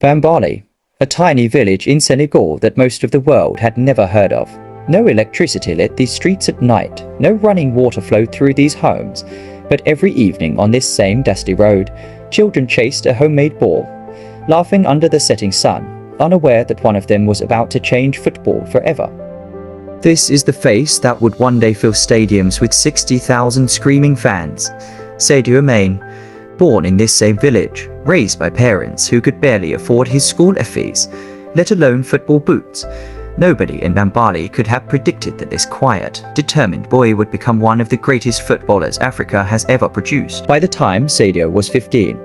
Bambali, a tiny village in Senegal that most of the world had never heard of. No electricity lit these streets at night, no running water flowed through these homes, but every evening on this same dusty road, children chased a homemade ball, laughing under the setting sun, unaware that one of them was about to change football forever. This is the face that would one day fill stadiums with 60,000 screaming fans. Sadio Mane, born in this same village, raised by parents who could barely afford his school fees, let alone football boots. Nobody in Bambali could have predicted that this quiet, determined boy would become one of the greatest footballers Africa has ever produced. By the time Sadio was 15,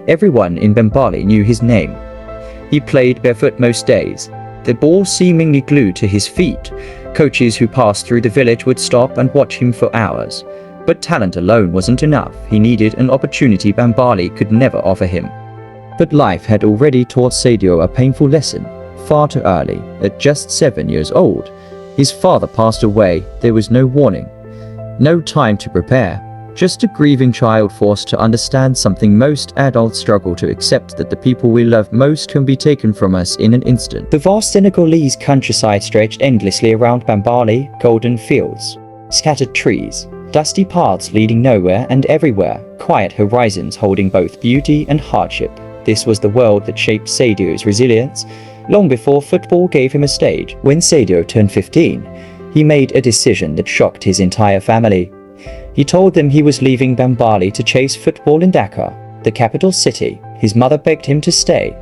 everyone in Bambali knew his name. He played barefoot most days, the ball seemingly glued to his feet. Coaches who passed through the village would stop and watch him for hours. But talent alone wasn't enough. He needed an opportunity Bambali could never offer him. But life had already taught Sadio a painful lesson. Far too early, at just 7 years old, his father passed away. There was no warning, no time to prepare, just a grieving child forced to understand something most adults struggle to accept, that the people we love most can be taken from us in an instant. The vast Senegalese countryside stretched endlessly around Bambali, golden fields, scattered trees, dusty paths leading nowhere and everywhere, quiet horizons holding both beauty and hardship. This was the world that shaped Sadio's resilience, long before football gave him a stage. When Sadio turned 15, he made a decision that shocked his entire family. He told them he was leaving Bambali to chase football in Dakar, the capital city. His mother begged him to stay,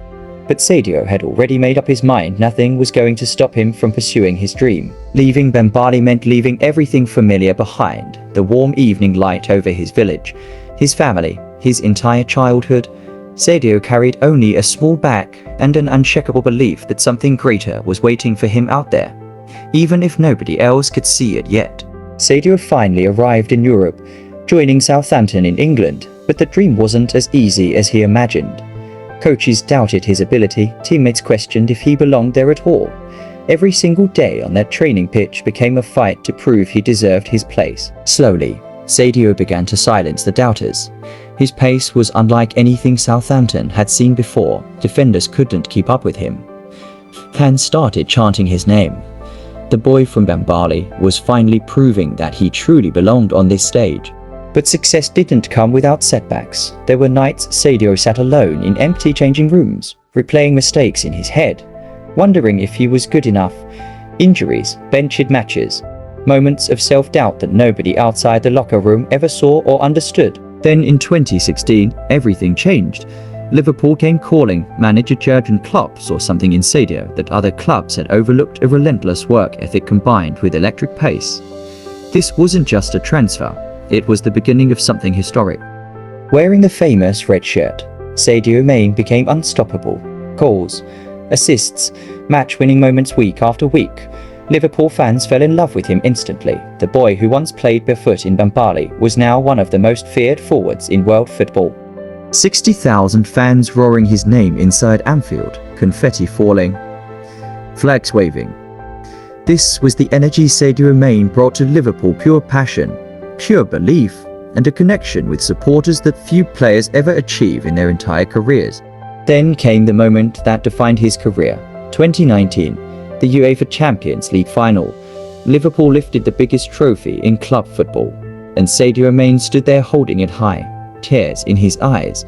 but Sadio had already made up his mind. Nothing was going to stop him from pursuing his dream. Leaving Bambali meant leaving everything familiar behind, the warm evening light over his village, his family, his entire childhood. Sadio carried only a small bag and an unshakable belief that something greater was waiting for him out there, even if nobody else could see it yet. Sadio finally arrived in Europe, joining Southampton in England, but the dream wasn't as easy as he imagined. Coaches doubted his ability, teammates questioned if he belonged there at all. Every single day on that training pitch became a fight to prove he deserved his place. Slowly, Sadio began to silence the doubters. His pace was unlike anything Southampton had seen before. Defenders couldn't keep up with him. Fans started chanting his name. The boy from Bambali was finally proving that he truly belonged on this stage. But success didn't come without setbacks. There were nights Sadio sat alone in empty changing rooms, replaying mistakes in his head, wondering if he was good enough. Injuries, benched matches, moments of self-doubt that nobody outside the locker room ever saw or understood. Then in 2016, everything changed. Liverpool came calling. Manager Jurgen Klopp saw something in Sadio that other clubs had overlooked: a relentless work ethic combined with electric pace. This wasn't just a transfer, it was the beginning of something historic. Wearing the famous red shirt, Sadio Mane became unstoppable. Goals, assists, match-winning moments week after week. Liverpool fans fell in love with him instantly. The boy who once played barefoot in Bambali was now one of the most feared forwards in world football. 60,000 fans roaring his name inside Anfield, confetti falling, flags waving. This was the energy Sadio Mane brought to Liverpool: pure passion, pure belief, and a connection with supporters that few players ever achieve in their entire careers. Then came the moment that defined his career. 2019, the UEFA Champions League final. Liverpool lifted the biggest trophy in club football, and Sadio Mane stood there holding it high, tears in his eyes,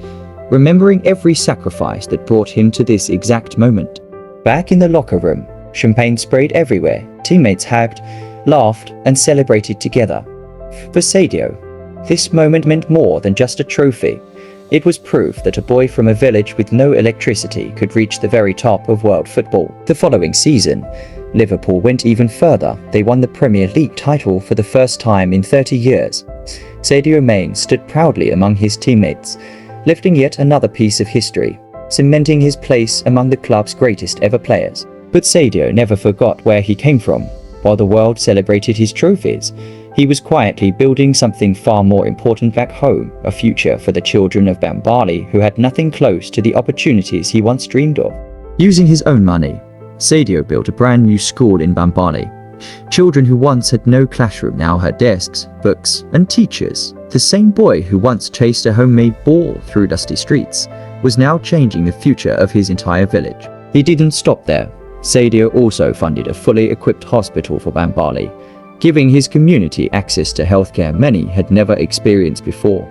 remembering every sacrifice that brought him to this exact moment. Back in the locker room, champagne sprayed everywhere. Teammates hugged, laughed, and celebrated together. For Sadio, this moment meant more than just a trophy. It was proof that a boy from a village with no electricity could reach the very top of world football. The following season, Liverpool went even further. They won the Premier League title for the first time in 30 years. Sadio Mane stood proudly among his teammates, lifting yet another piece of history, cementing his place among the club's greatest ever players. But Sadio never forgot where he came from. While the world celebrated his trophies, he was quietly building something far more important back home: a future for the children of Bambali who had nothing close to the opportunities he once dreamed of. Using his own money, Sadio built a brand new school in Bambali. Children who once had no classroom now had desks, books, and teachers. The same boy who once chased a homemade ball through dusty streets was now changing the future of his entire village. He didn't stop there. Sadio also funded a fully equipped hospital for Bambali, giving his community access to healthcare many had never experienced before.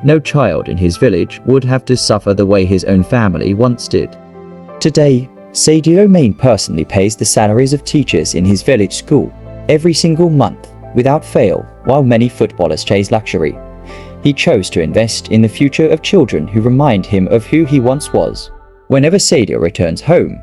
No child in his village would have to suffer the way his own family once did. Today, Sadio Mane personally pays the salaries of teachers in his village school every single month, without fail, while many footballers chase luxury. He chose to invest in the future of children who remind him of who he once was. Whenever Sadio returns home,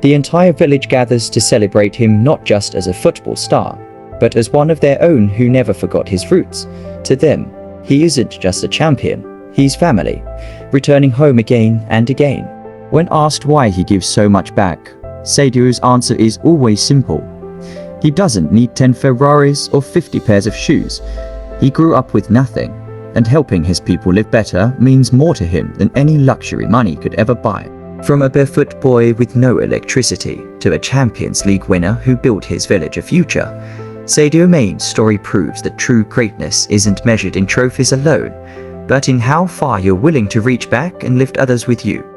the entire village gathers to celebrate him not just as a football star, but as one of their own who never forgot his roots. To them, he isn't just a champion, he's family, returning home again and again. When asked why he gives so much back, Sadio's answer is always simple. He doesn't need 10 Ferraris or 50 pairs of shoes. He grew up with nothing, and helping his people live better means more to him than any luxury money could ever buy. From a barefoot boy with no electricity to a Champions League winner who built his village a future, Sadio Mane's story proves that true greatness isn't measured in trophies alone, but in how far you're willing to reach back and lift others with you.